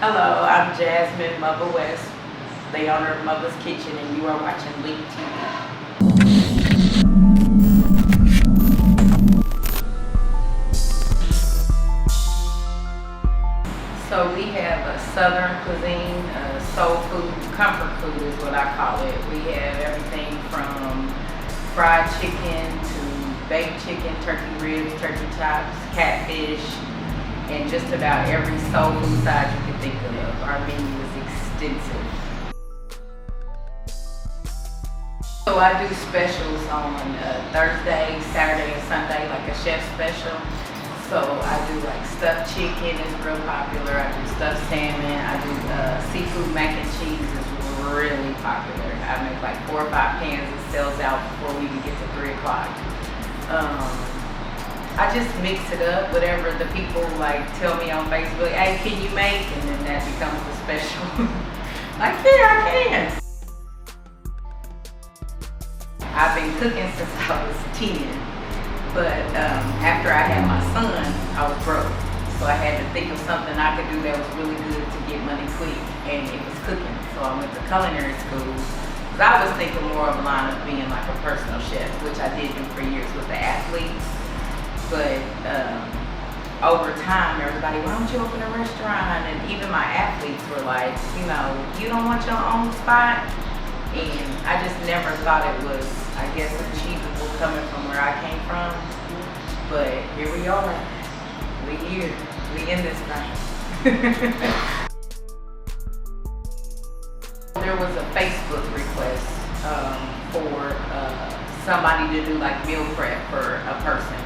Hello, I'm Jasmine Muva West, the owner of Muva's Kitchen, and you are watching Leap TV. So we have a southern cuisine, soul food, comfort food is what I call it. We have everything from fried chicken to baked chicken, turkey ribs, turkey chops, catfish, and just about every soul food side you can think of. Our menu is extensive. So I do specials on Thursday, Saturday, and Sunday, like a chef special. So I do like stuffed chicken is real popular. I do stuffed salmon. I do seafood mac and cheese is really popular. I make like 4 or 5 cans. It sells out before we even get to 3 o'clock. I just mix it up, whatever the people like tell me on Facebook, hey, can you make? And then that becomes the special. Like, yeah, I can. I've been cooking since I was 10, but after I had my son, I was broke. So I had to think of something I could do that was really good to get money quick, and it was cooking. So I went to culinary school, because I was thinking more of a line of being like a personal chef, which I did do for years with the athletes. But over time, everybody, why don't you open a restaurant? And even my athletes were like, you don't want your own spot? And I just never thought it was, I guess, achievable coming from where I came from. But here we are. We here. We in this thing. There was a Facebook request for somebody to do like meal prep for a person.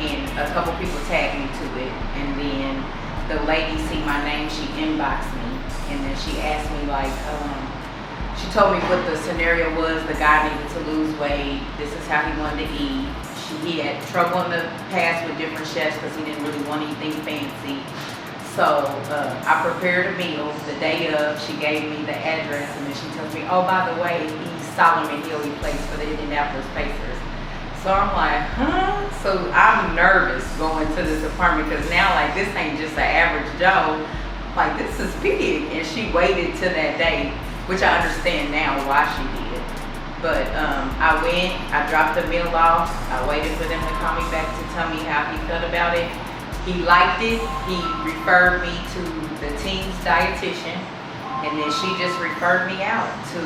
And a couple people tagged me to it, and then the lady see my name, she inboxed me, and then she asked me like, she told me what the scenario was. The guy needed to lose weight. This is how he wanted to eat. He had trouble in the past with different chefs because he didn't really want anything fancy. So I prepared a meal the day of. She gave me the address, and then she tells me, oh, by the way, he's Solomon Hill. He plays for the Indianapolis Pacers. So I'm like, huh? So I'm nervous going to this apartment because now like this ain't just an average Joe. Like this is big. And she waited till that day, which I understand now why she did. But I went, I dropped the meal off. I waited for them to call me back to tell me how he felt about it. He liked it. He referred me to the team's dietitian. And then she just referred me out to,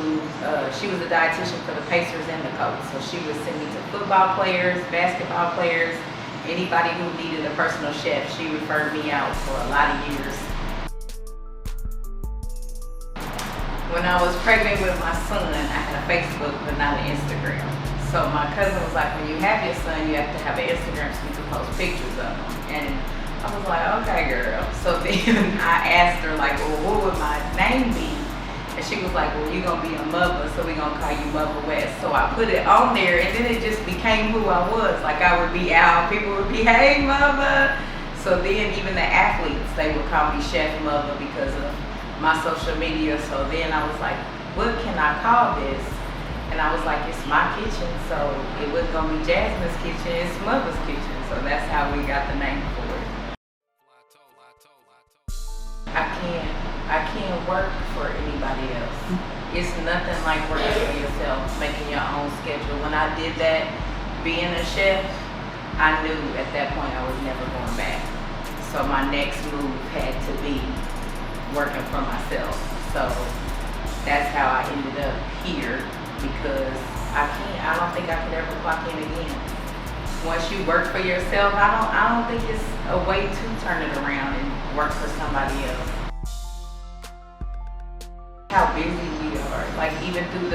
she was a dietitian for the Pacers and the Colts. So she would send me to football players, basketball players, anybody who needed a personal chef. She referred me out for a lot of years. When I was pregnant with my son, I had a Facebook but not an Instagram. So my cousin was like, when you have your son, you have to have an Instagram so you can post pictures of him. And I was like, okay, girl. So then I asked her, like, well, what would my name be? And she was like, well, you're going to be a Muva, so we're going to call you Muva West. So I put it on there, and then it just became who I was. Like, I would be out, people would be, hey, Muva. So then even the athletes, they would call me Chef Muva because of my social media. So then I was like, what can I call this? And I was like, it's my kitchen, so it wasn't going to be Jasmine's kitchen, it's Muva's kitchen. So that's how we got the name for it. I can't work for anybody else. It's nothing like working for yourself, making your own schedule. When I did that, being a chef, I knew at that point I was never going back. So my next move had to be working for myself. So that's how I ended up here, because I don't think I could ever clock in again. Once you work for yourself, I don't think it's a way to turn it around and work for somebody else. How busy we are. Like even through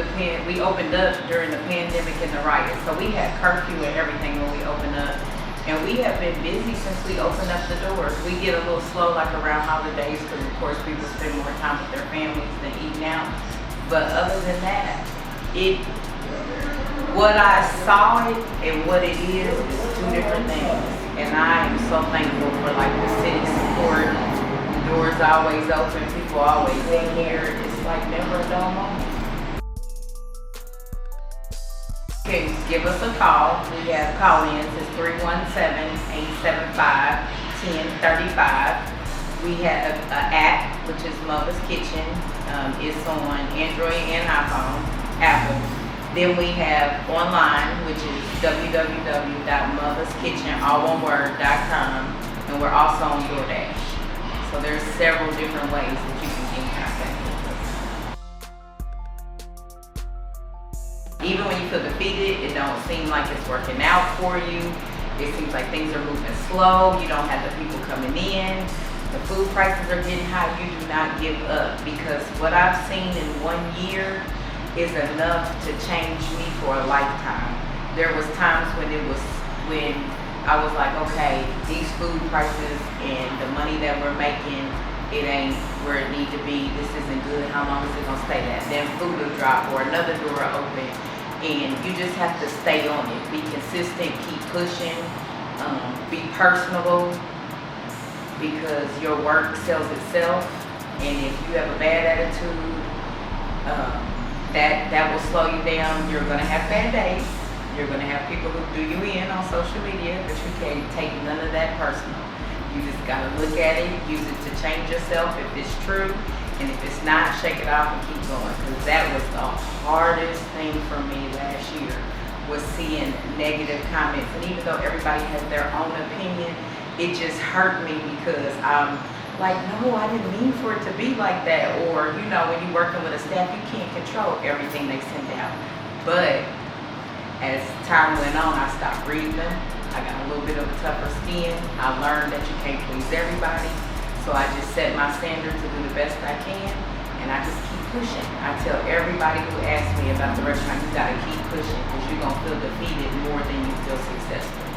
we opened up during the pandemic and the riots. So we had curfew and everything when we opened up. And we have been busy since we opened up the doors. We get a little slow like around holidays because of course people spend more time with their families than eating out. But other than that, what I saw it and what it is 2 different things. And I am so thankful for like the city support. The doors always open, people always in here. It's like never a dull moment. Okay, give us a call. We have call-ins. It's 317-875-1035. We have an app, which is Muva's Kitchen. It's on Android and iPhone, Apple. Then we have online, which is www.movaskitchen.com, and we're also on DoorDash. So there's several different ways that you can get in contact with us. Even when you feel defeated, it don't seem like it's working out for you. It seems like things are moving slow. You don't have the people coming in. The food prices are getting high. You do not give up, because what I've seen in 1 year is enough to change me for a lifetime. There was times when I was like, okay, these food prices and the money that we're making, it ain't where it need to be. This isn't good. How long is it gonna stay that? Then food will drop or another door will open, and you just have to stay on it. Be consistent, keep pushing, be personable, because your work sells itself. And if you have a bad attitude, that will slow you down. You're gonna have bad days. You're gonna have people who do you in on social media, but you can't take none of that personal. You just gotta look at it, use it to change yourself if it's true, and if it's not, shake it off and keep going. Because that was the hardest thing for me last year, was seeing negative comments. And even though everybody has their own opinion, it just hurt me, because I'm like, no, I didn't mean for it to be like that. Or, you know, when you're working with a staff, you can't control everything they send out. But as time went on, I stopped reading them. I got a little bit of a tougher skin. I learned that you can't please everybody. So I just set my standard to do the best I can, and I just keep pushing. I tell everybody who asks me about the restaurant, you gotta keep pushing, because you're gonna feel defeated more than you feel successful.